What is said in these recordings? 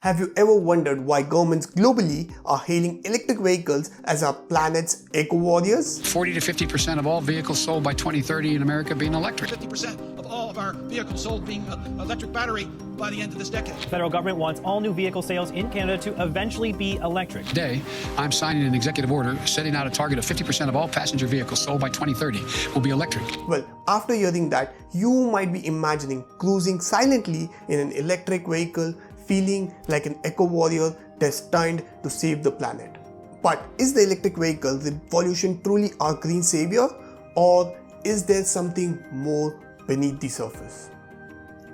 Have you ever wondered why governments globally are hailing electric vehicles as our planet's eco-warriors? 40 to 50% of all vehicles sold by 2030 in America being electric. 50% of all of our vehicles sold being electric battery by the end of this decade. The federal government wants all new vehicle sales in Canada to eventually be electric. Today, I'm signing an executive order setting out a target of 50% of all passenger vehicles sold by 2030 will be electric. Well, after hearing that, you might be imagining cruising silently in an electric vehicle, feeling like an eco-warrior destined to save the planet. But is the electric vehicle revolution truly our green savior, or is there something more beneath the surface?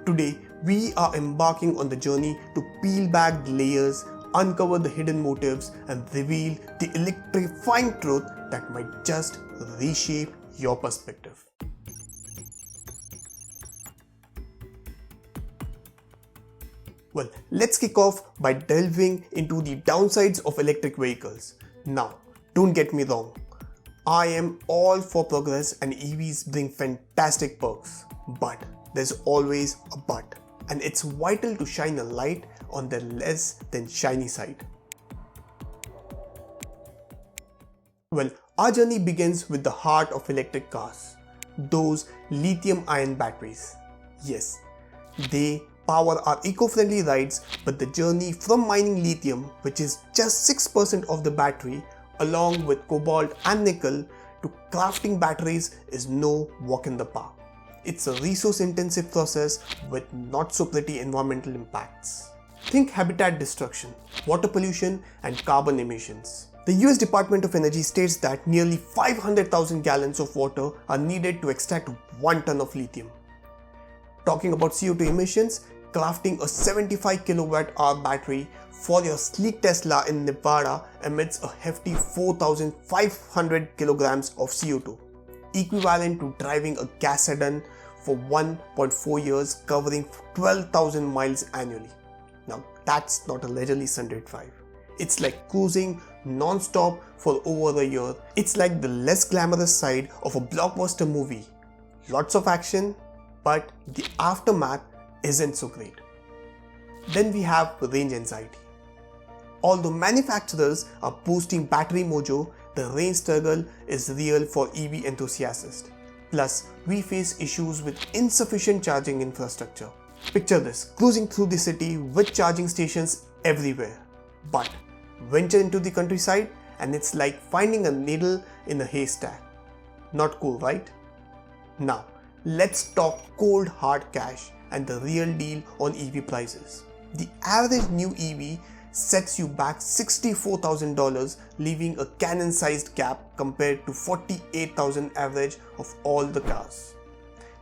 Today, we are embarking on the journey to peel back the layers, uncover the hidden motives, and reveal the electrifying truth that might just reshape your perspective. Well, let's kick off by delving into the downsides of electric vehicles. Now, don't get me wrong. I am all for progress and EVs bring fantastic perks. But there's always a but. And it's vital to shine a light on the less than shiny side. Well, our journey begins with the heart of electric cars. Those lithium-ion batteries. Yes, they power our eco-friendly rides, but the journey from mining lithium, which is just 6% of the battery, along with cobalt and nickel, to crafting batteries is no walk in the park. It's a resource-intensive process with not so pretty environmental impacts. Think habitat destruction, water pollution, and carbon emissions. The US Department of Energy states that nearly 500,000 gallons of water are needed to extract 1 ton of lithium. Talking about CO2 emissions, crafting a 75 kWh battery for your sleek Tesla in Nevada emits a hefty 4,500 kilograms of CO2, equivalent to driving a gas sedan for 1.4 years covering 12,000 miles annually. Now that's not a leisurely Sunday drive. It's like cruising non-stop for over a year. It's like the less glamorous side of a blockbuster movie. Lots of action, but the aftermath isn't so great. Then we have range anxiety. Although manufacturers are boosting battery mojo, the range struggle is real for EV enthusiasts. Plus, we face issues with insufficient charging infrastructure. Picture this, cruising through the city with charging stations everywhere. But venture into the countryside and it's like finding a needle in a haystack. Not cool, right? Now, let's talk cold hard cash and the real deal on EV prices. The average new EV sets you back $64,000, leaving a cannon-sized gap compared to $48,000 average of all the cars.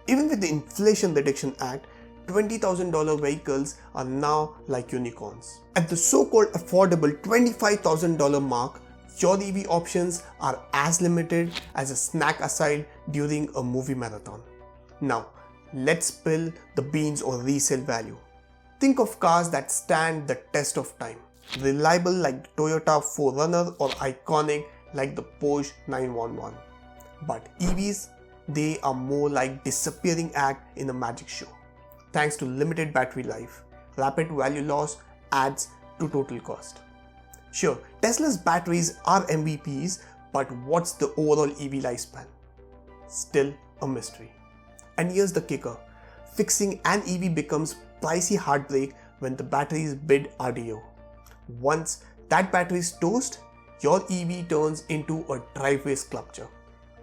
Even with the Inflation Reduction Act, $20,000 vehicles are now like unicorns. At the so-called affordable $25,000 mark, your EV options are as limited as a snack aside during a movie marathon. Now, let's spill the beans on resale value. Think of cars that stand the test of time. Reliable like the Toyota 4Runner or iconic like the Porsche 911. But EVs, they are more like disappearing act in a magic show. Thanks to limited battery life, rapid value loss adds to total cost. Sure, Tesla's batteries are MVPs, but what's the overall EV lifespan? Still a mystery. And here's the kicker. Fixing an EV becomes pricey heartbreak when the batteries bid RDO. Once that battery is toast, your EV turns into a driveway sculpture.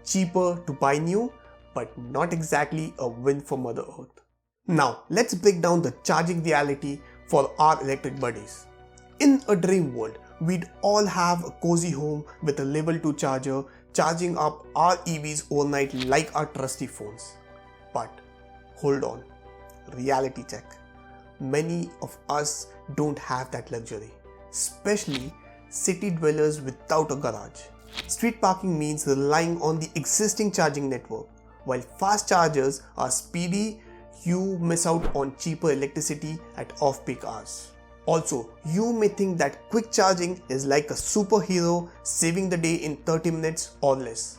Cheaper to buy new, but not exactly a win for Mother Earth. Now, let's break down the charging reality for our electric buddies. In a dream world, we'd all have a cozy home with a level 2 charger charging up our EVs overnight like our trusty phones. But hold on, reality check. Many of us don't have that luxury, especially city dwellers without a garage. Street parking means relying on the existing charging network. While fast chargers are speedy, you miss out on cheaper electricity at off-peak hours. Also, you may think that quick charging is like a superhero saving the day in 30 minutes or less.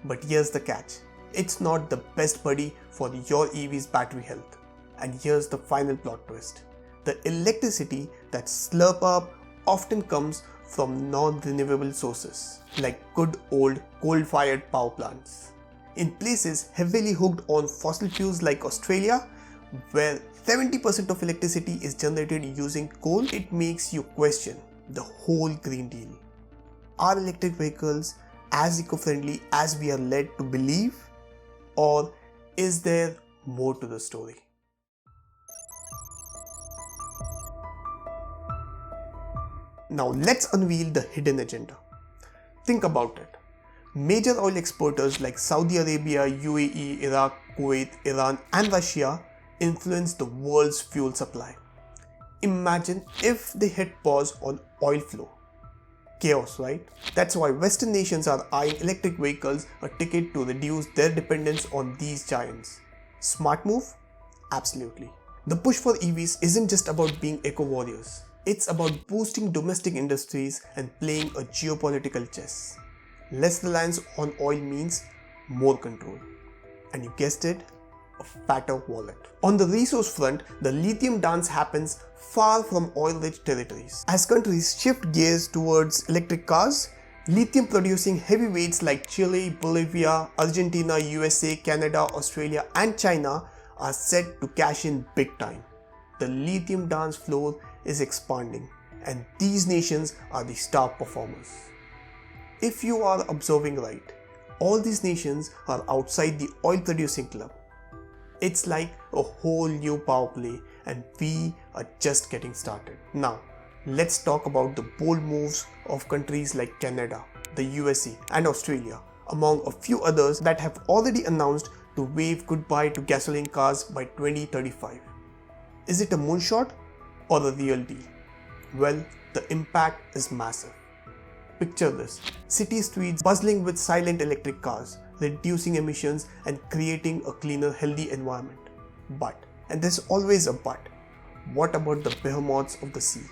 But here's the catch. It's not the best buddy for your EV's battery health. And here's the final plot twist. The electricity that slurp up often comes from non-renewable sources like good old coal-fired power plants. In places heavily hooked on fossil fuels like Australia, where 70% of electricity is generated using coal, it makes you question the whole Green Deal. Are electric vehicles as eco-friendly as we are led to believe? Or is there more to the story? Now let's unveil the hidden agenda. Think about it. Major oil exporters like Saudi Arabia, UAE, Iraq, Kuwait, Iran and Russia influence the world's fuel supply. Imagine if they hit pause on oil flow. Chaos, right? That's why Western nations are eyeing electric vehicles a ticket to reduce their dependence on these giants. Smart move? Absolutely. The push for EVs isn't just about being eco-warriors. It's about boosting domestic industries and playing a geopolitical chess. Less reliance on oil means more control. And you guessed it, a fatter wallet. On the resource front, the lithium dance happens far from oil-rich territories. As countries shift gears towards electric cars, lithium-producing heavyweights like Chile, Bolivia, Argentina, USA, Canada, Australia and China are set to cash in big time. The lithium dance floor is expanding, and these nations are the star performers. If you are observing right, all these nations are outside the oil-producing club. It's like a whole new power play, and we are just getting started. Now, let's talk about the bold moves of countries like Canada, the USA and Australia, among a few others that have already announced to wave goodbye to gasoline cars by 2035. Is it a moonshot or the real deal? Well, the impact is massive. Picture this: city streets buzzing with silent electric cars, reducing emissions and creating a cleaner, healthy environment. But, and there's always a but, what about the behemoths of the sea?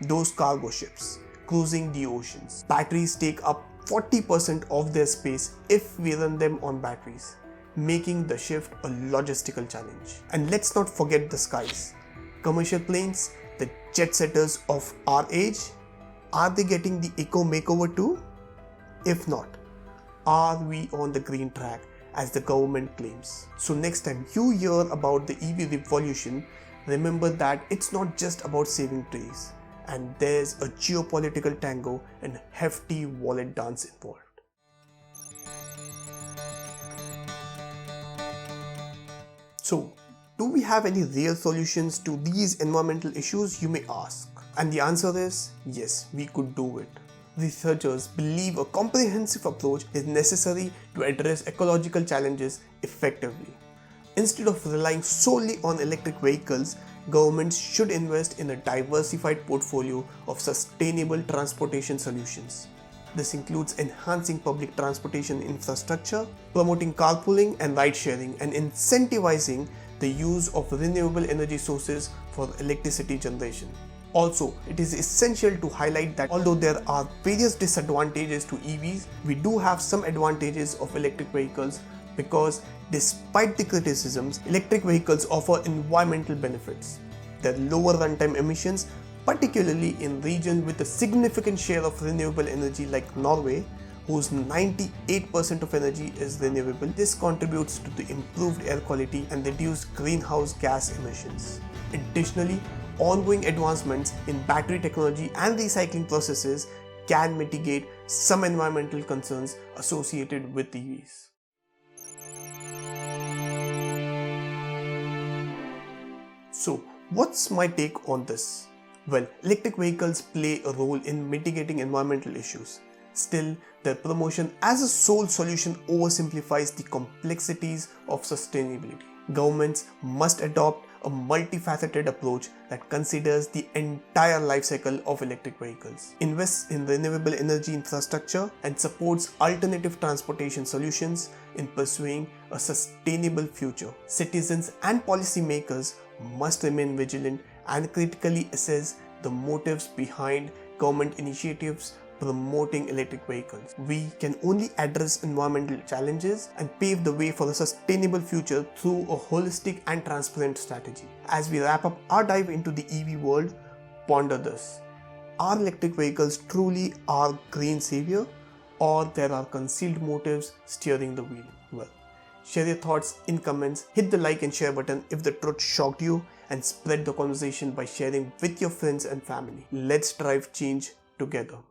Those cargo ships cruising the oceans. Batteries take up 40% of their space if we run them on batteries, making the shift a logistical challenge. And let's not forget the skies. Commercial planes, the jet setters of our age, are they getting the eco makeover too? If not, are we on the green track as the government claims? So next time you hear about the EV revolution, remember that it's not just about saving trees, and there's a geopolitical tango and hefty wallet dance involved. So, do we have any real solutions to these environmental issues, you may ask? And the answer is yes, we could do it. Researchers believe a comprehensive approach is necessary to address ecological challenges effectively. Instead of relying solely on electric vehicles, governments should invest in a diversified portfolio of sustainable transportation solutions. This includes enhancing public transportation infrastructure, promoting carpooling and ride-sharing, and incentivizing the use of renewable energy sources for electricity generation. Also, it is essential to highlight that although there are various disadvantages to EVs, we do have some advantages of electric vehicles, because despite the criticisms, electric vehicles offer environmental benefits. Their lower runtime emissions, particularly in regions with a significant share of renewable energy like Norway, whose 98% of energy is renewable, this contributes to the improved air quality and reduced greenhouse gas emissions. Additionally, ongoing advancements in battery technology and recycling processes can mitigate some environmental concerns associated with EVs. So, what's my take on this? Well, electric vehicles play a role in mitigating environmental issues. Still, their promotion as a sole solution oversimplifies the complexities of sustainability. Governments must adopt a multifaceted approach that considers the entire life cycle of electric vehicles, invests in renewable energy infrastructure, and supports alternative transportation solutions in pursuing a sustainable future. Citizens and policymakers must remain vigilant and critically assess the motives behind government initiatives promoting electric vehicles. We can only address environmental challenges and pave the way for a sustainable future through a holistic and transparent strategy. As we wrap up our dive into the EV world, Ponder this. Are electric vehicles truly our green savior, or there are concealed motives steering the wheel? Well, share your thoughts in comments, hit the like and share button if the truth shocked you, and spread the conversation by sharing with your friends and family. Let's drive change together.